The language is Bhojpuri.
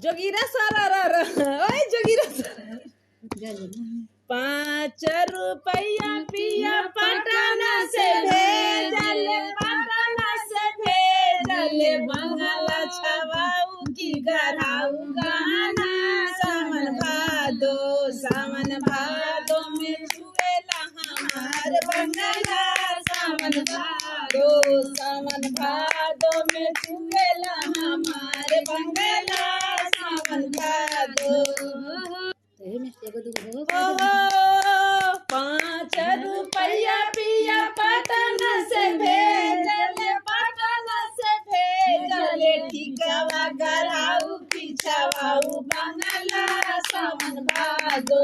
जोगीरा सारा ओए जोगीरा सारा 5 रुपया पिया पटना से भेजल, पटना से भेजल, बंगला छवाऊ की गराऊ गहना। सावन भादो, सावन भादो में छुएला हमार बंगला। सावन भादो, सावन भादो में छुएला हमार बंगला। सावन भादो 5 रुपया पिया पटना से भेजल, पटना से भेजल, ठिकावा गराऊ पिछवाऊ बंगला। सावन भादो